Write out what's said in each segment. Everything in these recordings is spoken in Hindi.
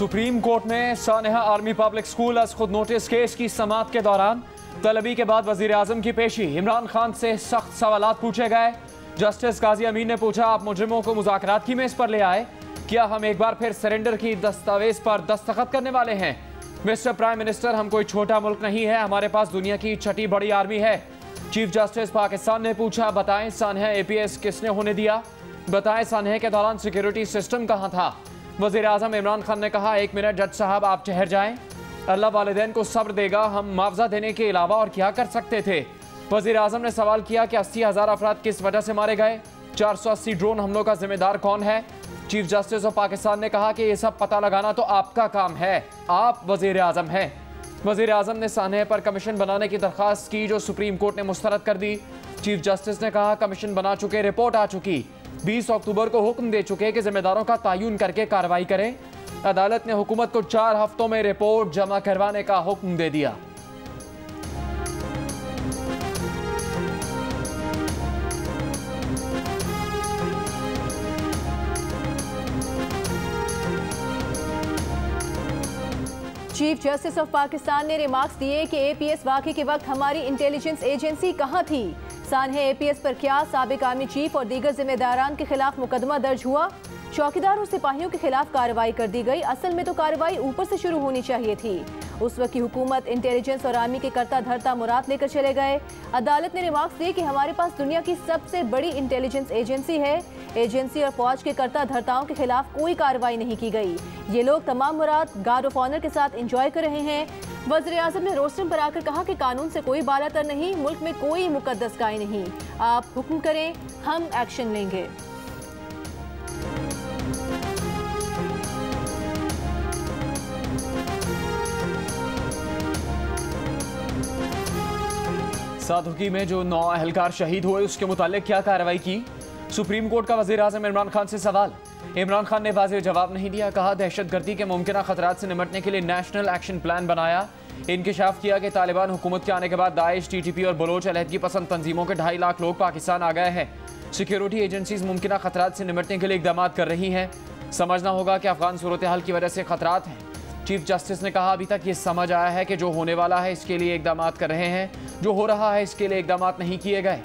सुप्रीम कोर्ट में सानेहा आर्मी पब्लिक स्कूल अज खुद नोटिस केस की समाअत के दौरान तलबी के बाद वजीर आजम की पेशी। इमरान खान से सख्त सवालात पूछे गए। जस्टिस काजी अमीन ने पूछा, आप मुजरिमों को मुज़ाकरात की मेज पर ले आए, क्या हम एक बार फिर सरेंडर की दस्तावेज पर दस्तखत करने वाले हैं? मिस्टर प्राइम मिनिस्टर, हम कोई छोटा मुल्क नहीं है, हमारे पास दुनिया की छठी बड़ी आर्मी है। चीफ जस्टिस पाकिस्तान ने पूछा, बताएं सानेहा APS किसने होने दिया? बताएं सानेहा के दौरान सिक्योरिटी सिस्टम कहां था? वज़ीर आज़म इमरान खान ने कहा, 1 मिनट जज साहब, आप ठहर जाएं, अल्लाह वालिदैन को सब्र देगा, हम मुआवजा देने के अलावा और क्या कर सकते थे? वज़ीर आज़म ने सवाल किया कि 80,000 अफराद किस वजह से मारे गए? 480 ड्रोन हमलों का जिम्मेदार कौन है? चीफ जस्टिस ऑफ पाकिस्तान ने कहा कि यह सब पता लगाना तो आपका काम है, आप वज़ीर आज़म हैं। वज़ीर आज़म ने सानेहा पर कमीशन बनाने की दरख्वास्त की, जो सुप्रीम कोर्ट ने मुस्तरद कर दी। चीफ जस्टिस ने कहा, कमीशन बना चुके, रिपोर्ट आ चुकी, 20 अक्टूबर को हुक्म दे चुके कि जिम्मेदारों का तयन करके कार्रवाई करें। अदालत ने हुकूमत को 4 हफ्तों में रिपोर्ट जमा करवाने का हुक्म दे दिया। चीफ जस्टिस ऑफ पाकिस्तान ने रिमार्क्स दिए कि APS वाक़े के वक्त हमारी इंटेलिजेंस एजेंसी कहां थी? सानेहा APS पर क्या साबिक आर्मी चीफ और दीगर जिम्मेदारान के खिलाफ मुकदमा दर्ज हुआ? चौकीदार और सिपाहियों के खिलाफ कार्रवाई कर दी गई। असल में तो कार्रवाई ऊपर से शुरू होनी चाहिए थी। उस वक्त की हुकूमत इंटेलिजेंस और आर्मी के करता धरता मुराद लेकर चले गए। अदालत ने रिमार्क्स दिए कि हमारे पास दुनिया की सबसे बड़ी इंटेलिजेंस एजेंसी है। एजेंसी और फौज के करता धरताओं के खिलाफ कोई कार्रवाई नहीं की गई। ये लोग तमाम मुराद गार्ड ऑफ ऑनर के साथ एंजॉय कर रहे हैं। वज़ीर आज़म ने रोस्टम पर आकर कहा कि कानून से कोई बालातर नहीं, मुल्क में कोई मुकद्दस गाय नहीं, आप हुक्म करें, हम एक्शन लेंगे। सादुकी में जो 9 अहलकार शहीद हुए, उसके मुतालिक क्या कार्रवाई की? सुप्रीम कोर्ट का वज़ीर आज़म इमरान खान से सवाल। इमरान खान ने वाज़ेह जवाब नहीं दिया। कहा, दहशतगर्दी के मुमकिन खतरात से निपटने के लिए नेशनल एक्शन प्लान बनाया। इंकशाफ किया कि तालिबान हुकूमत के आने के बाद दाइश, TTP और बलोच अलहदगी पसंद तंजीमों के 2.5 लाख लोग पाकिस्तान आ गए हैं। सिक्योरिटी एजेंसीज मुमकिन खतरात से निपटने के लिए इकदाम कर रही हैं। समझना होगा कि अफगान सूरत हाल की वजह से खतरात हैं। चीफ जस्टिस ने कहा, अभी तक ये समझ आया है कि जो होने वाला है इसके लिए इकदाम कर रहे हैं, जो हो रहा है इसके लिए इकदाम नहीं किए गए।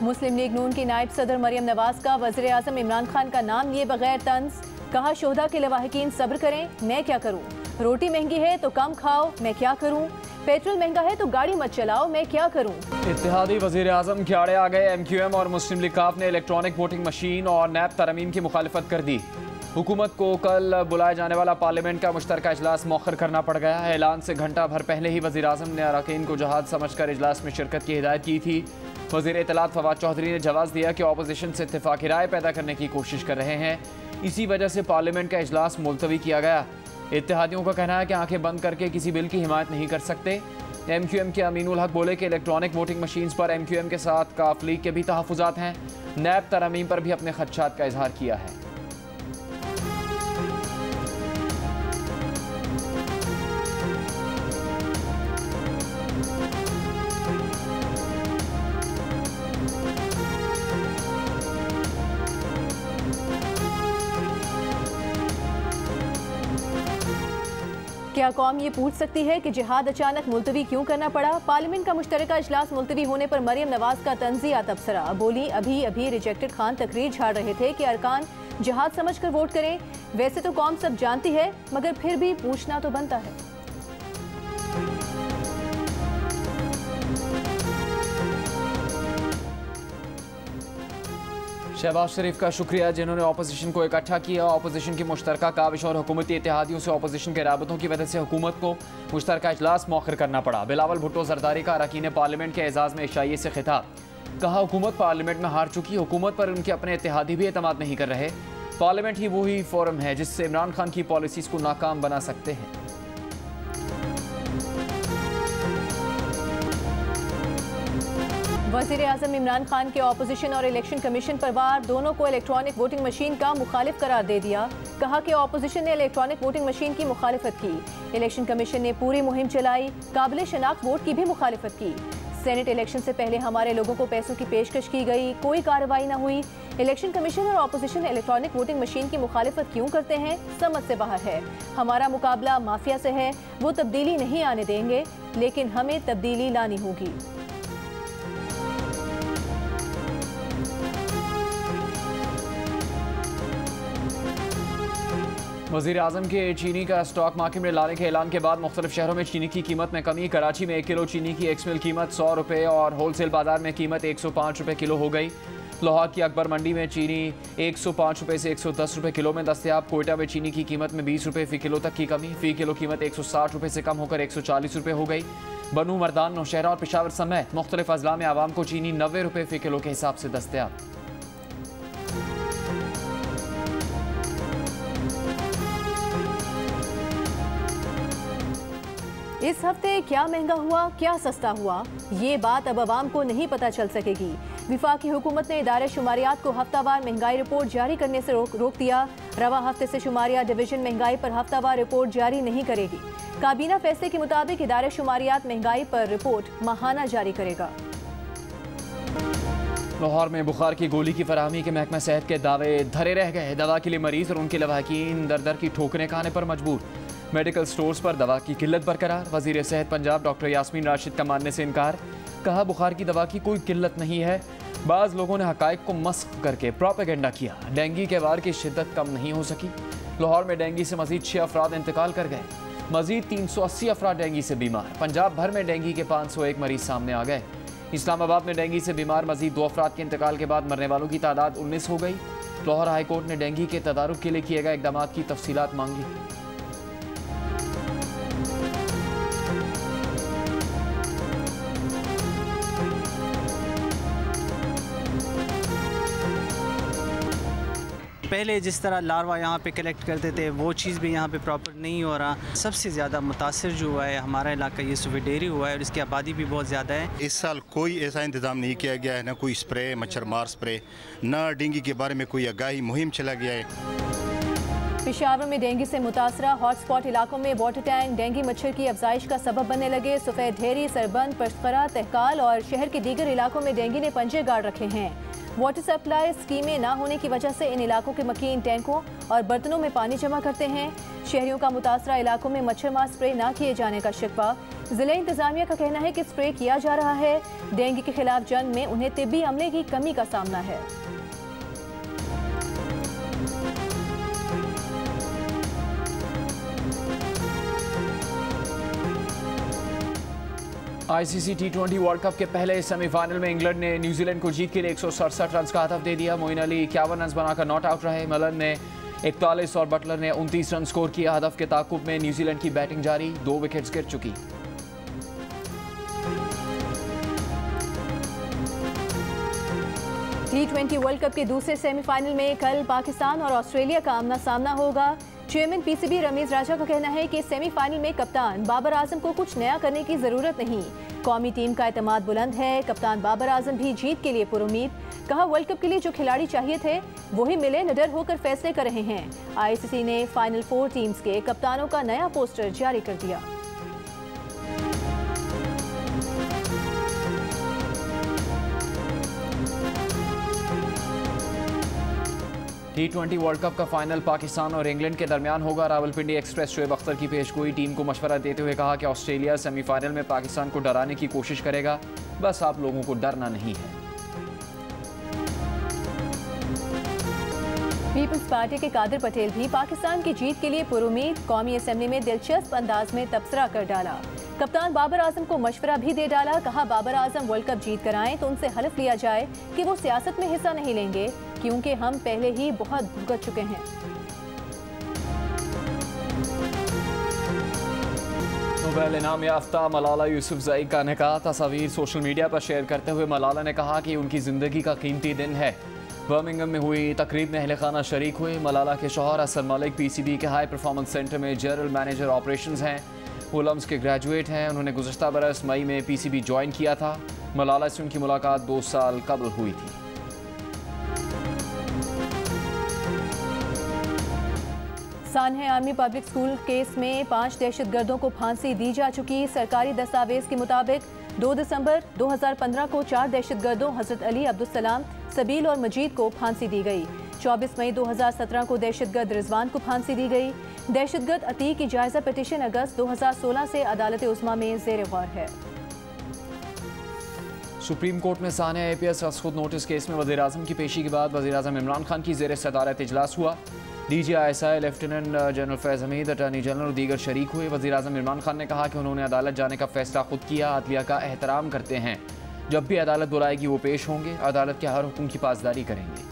मुस्लिम लीग नून की नायब सदर मरियम नवाज का वज़ीर आज़म इमरान खान का नाम लिए बगैर तंज। कहा, शोहदा के लवाहिकीन सब्र करें, मैं क्या करूं? रोटी महंगी है तो कम खाओ, मैं क्या करूं? पेट्रोल महंगा है तो गाड़ी मत चलाओ, मैं क्या करूं? इत्तेहादी वज़ीर आज़म के आड़े आ गए। MQM और मुस्लिम लीग काफ ने इलेक्ट्रॉनिक वोटिंग मशीन और नैब तरमीम की मुखालिफत कर दी। हुकूमत को कल बुलाए जाने वाला पार्लियामेंट का मुश्तरका इजलास मौखर करना पड़ गया है। ऐलान से घंटा भर पहले ही वज़ीर आज़म ने अरकान को जहाज समझकर इजलास में शिरकत की हिदायत की थी। वज़ीर इत्तलात फवाद चौधरी ने जवाब दिया कि अपोजिशन से इत्तेफाकी राय पैदा करने की कोशिश कर रहे हैं, इसी वजह से पार्लियामेंट का इजलास मुलतवी किया गया। इत्तेहादियों का कहना है कि आंखें बंद करके किसी बिल की हिमायत नहीं कर सकते। MQM के अमीनुल हक बोले कि इलेक्ट्रॉनिक वोटिंग मशीन्स पर MQM के साथ काफ लीग के भी तहफ़्फ़ुज़ात हैं। नैब तरमीम पर भी अपने खदशात का इजहार किया है। क्या कौम ये पूछ सकती है कि जिहाद अचानक मुलतवी क्यों करना पड़ा? पार्लियामेंट का मुश्तरका इजलास मुलतवी होने पर मरियम नवाज का तंज़िया तबसरा। बोली, अभी अभी रिजेक्टेड खान तकरीर झाड़ रहे थे कि अरकान जिहाद समझकर वोट करें। वैसे तो कौम सब जानती है, मगर फिर भी पूछना तो बनता है। शहबाज शरीफ का शुक्रिया, जिन्होंने अपोजिशन को इकट्ठा किया। अपोजिशन की मुश्तरका काविश और हुकूमती इत्तेहादियों से अपोजिशन के राबतों की वजह से हुकूमत को मुश्तरका इजलास मौखर करना पड़ा। बिलावल भुट्टो जरदारी का अरकान पार्लियामेंट के एजाज़ में इशाइये से खिताब। कहा, हुकूमत पार्लियामेंट में हार चुकी, हुकूमत पर उनके अपने इत्तेहादी भी एतमाद नहीं कर रहे। पार्लियामेंट ही वही फोरम है जिससे इमरान खान की पॉलिसीज़ को नाकाम बना सकते हैं। वज़ीर आज़म इमरान खान के ऑपोजिशन और इलेक्शन कमीशन पर वार, दोनों को इलेक्ट्रॉनिक वोटिंग मशीन का मुखालिफ करार दे दिया। कहा कि ऑपोजिशन ने इलेक्ट्रॉनिक वोटिंग मशीन की मुखालिफत की, इलेक्शन कमीशन ने पूरी मुहिम चलाई, काबिल शनाख्त वोट की भी मुखालिफत की। सेनेट इलेक्शन से पहले हमारे लोगों को पैसों की पेशकश की गई, कोई कार्रवाई न हुई। इलेक्शन कमीशन और ऑपोजिशन इलेक्ट्रॉनिक वोटिंग मशीन की मुखालिफत क्यों करते हैं, समझ से बाहर है। हमारा मुकाबला माफिया से है, वो तब्दीली नहीं आने देंगे, लेकिन हमें तब्दीली लानी होगी। वज़ीर आज़म के चीनी का स्टॉक मार्केट में लाने के ऐलान के बाद मुख्तलिफ शहरों में चीनी की कीमत में कमी। कराची में 1 किलो चीनी की एक्समिल कीमत 100 रुपये और होलसेल बाजार में कीमत 105 रुपये किलो हो गई। लाहौर की अकबर मंडी में चीनी 105 रुपये से 110 रुपये किलो में दस्तयाब। कोयटा में चीनी की कीमत में 20 रुपये फ़ी किलो तक की कमी। फ़ी किलो कीमत 160 रुपये से कम होकर 140 रुपये हो गई। बनू, मर्दान, नौशहरा और पेशावर समेत मुख्तलिफ अजला में आवाम को चीनी 90 रुपये फ़ी किलो के हिसाब से दस्तयाब। इस हफ्ते क्या महंगा हुआ, क्या सस्ता हुआ, ये बात अब आवाम को नहीं पता चल सकेगी। विफाकी हुकूमत ने इदारे शुमारियात को हफ्तावार महंगाई रिपोर्ट जारी करने से रोक दिया। रवा हफ्ते से शुमारियात डिवीजन महंगाई पर हफ्तावार रिपोर्ट जारी नहीं करेगी। काबीना फैसले के मुताबिक इदारे शुमारियात महंगाई पर रिपोर्ट माहाना जारी करेगा। लाहौर में बुखार की गोली की फराहमी के महकमा सेहत के दावे धरे रह गए। दवा के लिए मरीज और उनके लवाहकीन दर दर की ठोकरें खाने पर मजबूर। मेडिकल स्टोर्स पर दवा की किल्लत बरकरार। वज़ीर सेहत पंजाब डॉक्टर यास्मीन राशिद का मानने से इनकार। कहा, बुखार की दवा की कोई किल्लत नहीं है। बाज़ लोगों ने हकायक को मस्क करके प्रोपेगेंडा किया। डेंगू के वार की शिद्दत कम नहीं हो सकी। लाहौर में डेंगू से मजीद 6 अफराद इंतकाल कर गए। मजीद 380 अफराद डेंगू से बीमार। पंजाब भर में डेंगू के 501 मरीज सामने आ गए। इस्लामाबाद में डेंगू से बीमार मजीद 2 अफराद के इंतकाल के बाद मरने वालों की तादाद 19 हो गई। लाहौर हाईकोर्ट ने डेंगू के तदारुक के लिए किए गए इकदाम की तफसीलात मांगी। पहले जिस तरह लार्वा यहाँ पे कलेक्ट करते थे वो चीज़ भी यहाँ पे प्रॉपर नहीं हो रहा। सबसे ज़्यादा मुतासर जो हुआ है हमारा इलाका ये सुबेडेरी हुआ है और इसकी आबादी भी बहुत ज़्यादा है। इस साल कोई ऐसा इंतज़ाम नहीं किया गया है, ना कोई स्प्रे मच्छर मार स्प्रे, ना डेंगू के बारे में कोई आगाही मुहिम चला गया है। पेशावर में डेंगू से मुतासरा हॉटस्पॉट इलाकों में वाटर टैंक डेंगू मच्छर की अफजाइश का सबब बनने लगे। सफ़ेद ढेरी, सरबंद, पश्तरा, तहकाल और शहर के दीगर इलाकों में डेंगू ने पंजे गाड़ रखे हैं। वाटर सप्लाई स्कीमें ना होने की वजह से इन इलाकों के मकीन टैंकों और बर्तनों में पानी जमा करते हैं। शहरियों का मुतासरा इलाकों में मच्छर मार स्प्रे ना किए जाने का शिकवा। जिला इंतजामिया का कहना है कि स्प्रे किया जा रहा है। डेंगू के खिलाफ जंग में उन्हें तिब्बी अमले की कमी का सामना है। ICC T20 वर्ल्ड कप के पहले सेमीफाइनल में इंग्लैंड ने न्यूजीलैंड को जीत के लिए 167 रन का हदफ दे दिया। मोइन अली 51 रन बनाकर नॉट आउट रहे। मलन ने 41 और बटलर ने 29 रन स्कोर किया। हदफ के ताकुब में न्यूजीलैंड की बैटिंग जारी, 2 विकेट्स गिर चुकी। T20 वर्ल्ड कप के दूसरे सेमीफाइनल में कल पाकिस्तान और ऑस्ट्रेलिया का आमना सामना होगा। चेयरमैन PCB रमीज राजा का कहना है कि सेमीफाइनल में कप्तान बाबर आजम को कुछ नया करने की जरूरत नहीं। कौमी टीम का एतमाद बुलंद है। कप्तान बाबर आजम भी जीत के लिए पुरुमीद। कहा, वर्ल्ड कप के लिए जो खिलाड़ी चाहिए थे वही मिले, निडर होकर फैसले कर रहे हैं। ICC ने फाइनल 4 टीम्स के कप्तानों का नया पोस्टर जारी कर दिया। T20 वर्ल्ड कप का फाइनल पाकिस्तान और इंग्लैंड के दरमियान होगा। रावलपिंडी एक्सप्रेस शोएब अख्तर की पेशगोई। टीम को मशवरा देते हुए कहा कि ऑस्ट्रेलिया सेमीफाइनल में पाकिस्तान को डराने की कोशिश करेगा, बस आप लोगों को डरना नहीं है। पीपल्स पार्टी के कादिर पटेल भी पाकिस्तान की जीत के लिए पुरुमीद। कौमी असेंबली में दिलचस्प अंदाज में तबसरा कर डाला। कप्तान बाबर आजम को मशवरा भी दे डाला। कहा, बाबर आजम वर्ल्ड कप जीत कर आए तो उनसे हलफ लिया जाए कि वो सियासत में हिस्सा नहीं लेंगे, क्योंकि हम पहले ही बहुत भुगत चुके हैं। नोबेल इनाम याफ्ता मलाला यूसुफजई का निकाह तस्वीर सोशल मीडिया पर शेयर करते हुए मलाला ने कहा कि उनकी ज़िंदगी का कीमती दिन है। बर्मिंघम में हुई तकरीब में अहले खाना शरीक हुए। मलाला के शौहर हसन मलिक PCB के हाई परफॉर्मेंस सेंटर में जनरल मैनेजर ऑपरेशंस हैं। वो लम्स के ग्रेजुएट हैं। उन्होंने गुज़श्ता बरस मई में PCB ज्वाइन किया था। मलाला से उनकी मुलाकात 2 साल कबल हुई थी। सानहा आर्मी पब्लिक स्कूल केस में 5 दहशतगर्दों को फांसी दी जा चुकी। सरकारी दस्तावेज के मुताबिक 2 दिसंबर 2015 को 4 दहशतगर्दों हजरत अली, अब्दुल सलाम, सबील और मजीद को फांसी दी गई। 24 मई 2017 को दहशतगर्द रिजवान को फांसी दी गई। दहशतगर्द अतीक की जायजा पिटीशन अगस्त 2016 से अदालत उस्मा में जेर गौर है। सुप्रीम कोर्ट में सानहा APS खुद नोटिस केस में वज़ीर आज़म की पेशी के बाद वज़ीर आज़म इमरान खान की ज़ेर सदारत इजलास हुआ। DG ISI लेफ्टिनेंट जनरल फैज़ हमीद, अटॉर्नी जनरल और दीगर शरीक हुए। वज़ीर आज़म इमरान खान ने कहा कि उन्होंने अदालत जाने का फैसला खुद किया, अदलिया का एहतराम करते हैं। जब भी अदालत बुलाएगी वो पेश होंगे, अदालत के हर हुक्म की पासदारी करेंगे।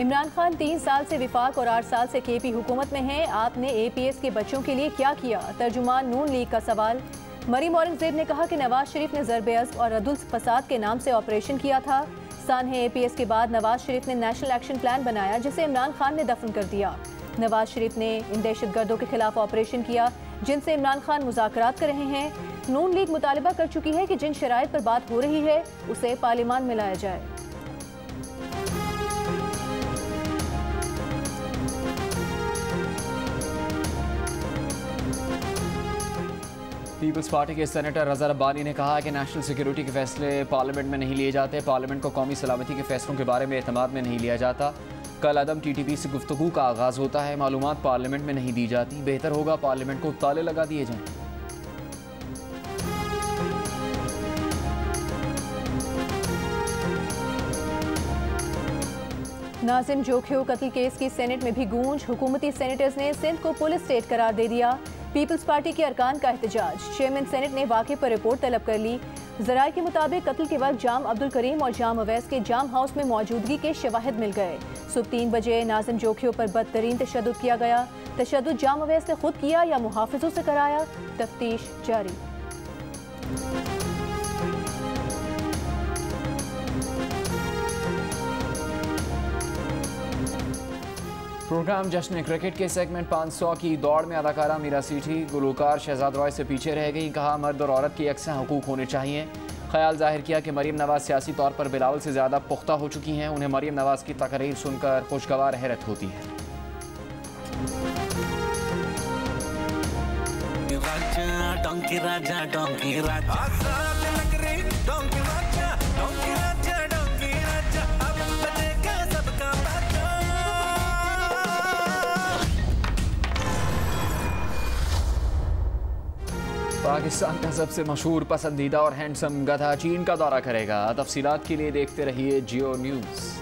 इमरान खान 3 साल से विफाक और 8 साल से KP हुकूमत में हैं। आपने APS के बच्चों के लिए क्या किया? तर्जुमान नून लीग का सवाल। मरीम औरंगजेब ने कहा कि नवाज शरीफ ने ज़रब-ए-अज़्ब और रद्दुल फसाद के नाम से ऑपरेशन किया था। सानहा APS के बाद नवाज शरीफ ने नेशनल एक्शन प्लान बनाया, जिसे इमरान खान ने दफन कर दिया। नवाज शरीफ ने इन दहशतगर्दों के खिलाफ ऑपरेशन किया जिनसे इमरान खान मुज़ाकरात कर रहे हैं। नून लीग मुतालिबा कर चुकी है कि जिन शराइत पर बात हो रही है उसे पार्लियामान में लाया जाए। पीपल्स पार्टी के सेनेटर रज़ा रब्बानी ने कहा कि नेशनल सिक्योरिटी के फैसले पार्लियामेंट में नहीं लिए जाते। पार्लियामेंट को कौमी सलामती के फैसलों के बारे में एतमाद में नहीं लिया जाता। कल अदम TTP से गुफ्तगू का आगाज़ होता है, मालूमात पार्लियामेंट में नहीं दी जाती। बेहतर होगा पार्लियामेंट को ताले लगा दिए जाएं। नाज़िम जोखियो कत्ल केस की सेनेट में भी गूंज। हुकूमती सेनेटर्स ने सिंध को पुलिस स्टेट करार दे दिया। पीपल्स पार्टी के अरकान का एहतजाज। चेयरमैन सेनेट ने वाक़े पर रिपोर्ट तलब कर ली। ज़राए के मुताबिक कत्ल के वक्त जाम अब्दुल करीम और जाम अवैस के जाम हाउस में मौजूदगी के शवाहिद मिल गए। सुबह 3 बजे नाज़िम जोखियो पर बदतरीन तशद्दुद किया गया। तशद्दुद जाम अवैस ने खुद किया या मुहाफिजों से कराया? तफ्तीश जारी। प्रोग्राम जश्न क्रिकेट के सेगमेंट 500 की दौड़ में अदाकारा मीरा सीठी गुलकार शहजाद रॉय से पीछे रह गई। कहा मर्द और औरत के यकसा हुकूक होने चाहिए। ख्याल जाहिर किया कि मरीम नवाज सियासी तौर पर बिलावल से ज़्यादा पुख्ता हो चुकी हैं। उन्हें मरीम नवाज की तकरीर सुनकर खुशगवार हैरत होती है। पाकिस्तान का सबसे मशहूर, पसंदीदा और हैंडसम गधा चीन का दौरा करेगा। तफसीलात के लिए देखते रहिए जियो न्यूज़।